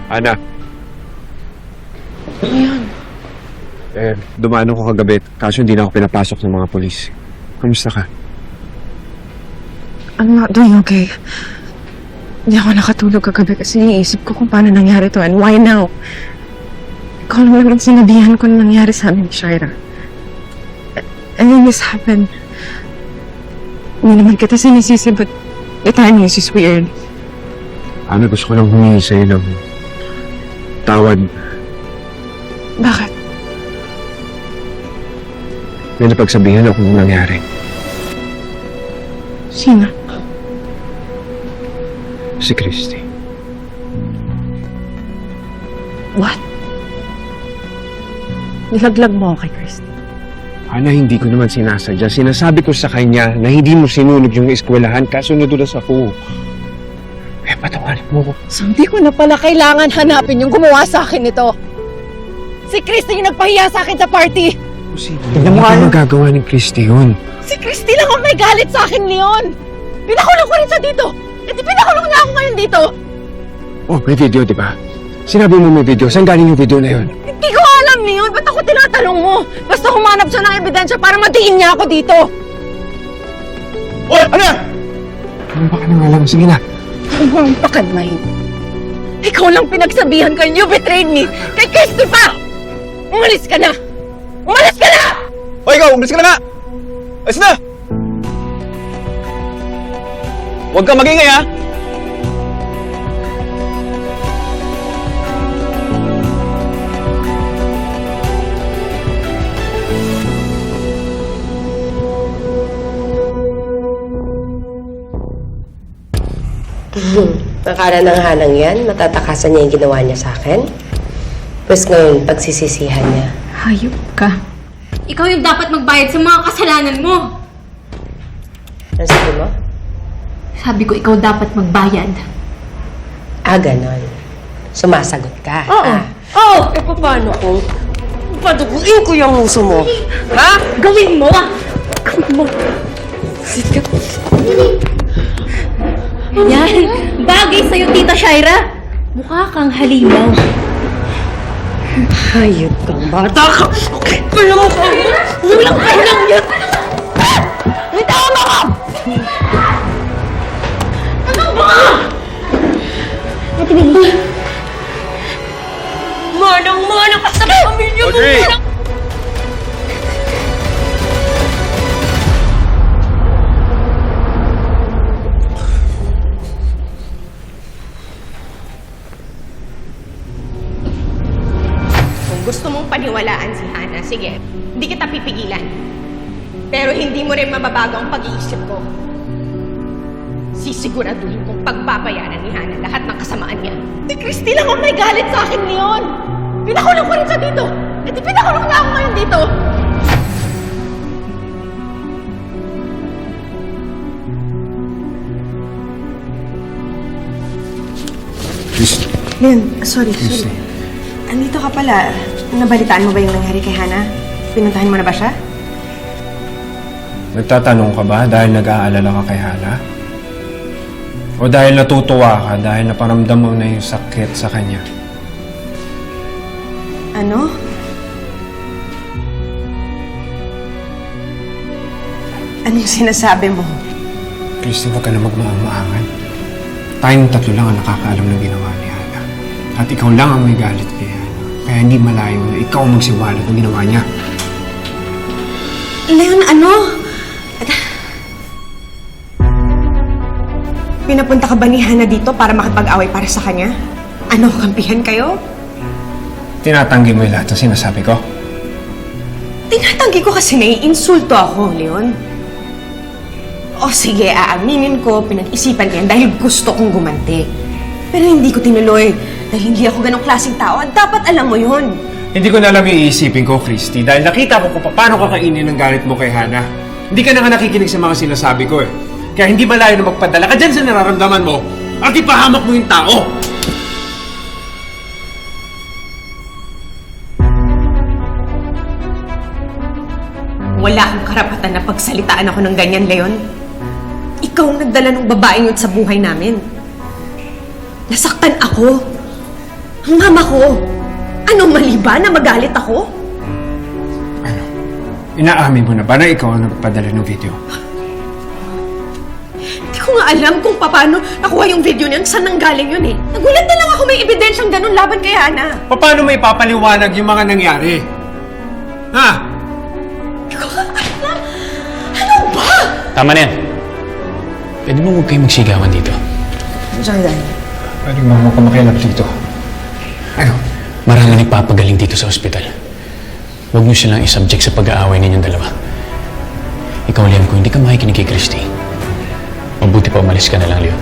Ana. Ano yan? Dumaan ako kagabi, kaso hindi na ako pinapasok ng mga polis. Kamusta ka? I'm not doing okay. Hindi ako nakatulog kagabi kasi iniisip ko kung paano nangyari to and why now. Ikaw naman ang sinabihan ko na nangyari sa amin ni Shaira. And then this happened. Hindi naman kita sinisisi but the timing is just weird. Ana, gusto ko lang humingi sa'yo ng tawad. Bakit? May napagsabihan ako kung nangyari. Sino? Si Christy. What? Nilaglag mo ako kay Christy. Ana, hindi ko naman sinasadya. Sinasabi ko sa kanya na hindi mo sinunog yung eskwelahan kaso nadulas ako. Kaya patawarin mo ko. So, hindi ko na pala kailangan hanapin yung gumawa sa akin nito. Si Christy yung nagpahiya sa akin sa party. Tignan mo ano magagawa ni Christy yun. Si Christy lang ang may galit sa akin, Leon. Pinakulong ko rin siya dito. E di pinakulong niya ako ngayon dito. Oh, may video, di ba? Sinabi mo may video. Saan galing yung video na yun? Hindi ko alam, Leon. Ba't ako tinatanong mo? Basta humanap siya ng ebidensya para matiin niya ako dito. Oy! Ano? Ano ba ka nang alam? Sige na. Ang pakalmay. Ikaw lang pinagsabihan ko. You betrayed me. Kay Christy pa! Umalis ka na! Umalis ka na! O ikaw, umalis ka na nga! Alis na! Huwag kang magingay, ha? Nakala ng halang yan, matatakasan niya yung ginawa niya sa akin. Pues ngayon, pagsisisihan niya. Hayop ka. Ikaw yung dapat magbayad sa mga kasalanan mo. Ano sabi mo? Sabi ko, ikaw dapat magbayad. Ganon. Sumasagot ka. Oo. Oo! Eh, paano kung paduguin ko yung uso mo? Ha? Gawin mo! Gawin mo. Sige. Yan! Bagay sa'yo, Tita Shaira! Mukha kang halimaw. Hayop kang bata ka! Okay, alam mo ko! Walang kailang yan! Bitawan mo ka! Ano ba? Ate Bigby! Manang-manang ka sa pamilya mo! Audrey! Gusto mong paniwalaan si Hana, sige, hindi kita pipigilan. Pero hindi mo rin mababago ang pag-iisip ko. Sisiguraduhin kong pagbabayaran ni Hana lahat ng kasamaan niya. Si Christy lang ang may galit sa akin, Leon! Pinakulong ko rin siya dito! E di pinakulong niya ako ngayon dito! Christy. Leon, sorry. Christy. Andito ka pala. Nabalitaan mo ba yung nangyari kay Hana? Pinuntahan mo na ba siya? Nagtatanong ka ba dahil nag-aalala ka kay Hana? O dahil natutuwa ka dahil naparamdam mo na yung sakit sa kanya? Ano? Anong sinasabi mo? Christy, huwag ka na magmaang-maangan. Tayong tatlo lang ang nakakaalam ng ginawa ni Hana. At ikaw lang ang may galit kay Hana. Kaya hindi malayo na ikaw ang magsiwalat ng ginawa niya. Leon, ano? Pinapunta ka ba ni Hana dito para makipag-away para sa kanya? Ano, kampihan kayo? Tinatanggi mo yung lahat ng sinasabi ko. Tinatanggi ko kasi naiinsulto ako, Leon. O sige, aaminin ko, pinag-isipan ko yan dahil gusto kong gumanti. Pero hindi ko tinuloy dahil hindi ako ganong klaseng tao at dapat alam mo yun. Hindi ko na alam yung iisipin ko, Christy, dahil nakita ko kung paano kakainin ang galit mo kay Hana. Hindi ka na nga nakikinig sa mga sinasabi ko eh. Kaya hindi malayo na magpadala ka dyan sa nararamdaman mo at ipahamak mo yung tao. Wala akong karapatan na pagsalitaan ako ng ganyan, Leon. Ikaw ang nagdala ng babaeng yun sa buhay namin. Nasaktan ako. Ang mama ko. Ano, mali ba na magalit ako? Ano? Inaamin mo na ba na ikaw ang nagpadala ng video? Hindi ko nga alam kung paano nakuha yung video niyan, saan nanggaling yun eh. Nagulat na lang ako may ebidensyang ganun laban kay Hana. Paano may papaliwanag yung mga nangyari? Ha? Hindi ko nga alam. Ano ba? Tama na yan. Pwede mo huwag kayo magsigawan dito. Jordan. Pwede mo mo kumakilap dito. Ano? Maraming nagpapagaling dito sa ospital. Huwag mo silang isubject sa pag-aaway ninyong dalawa. Ikaw, Leon, kung hindi ka makikinig kay Christy, mabuti pa umalis ka na lang, Leon.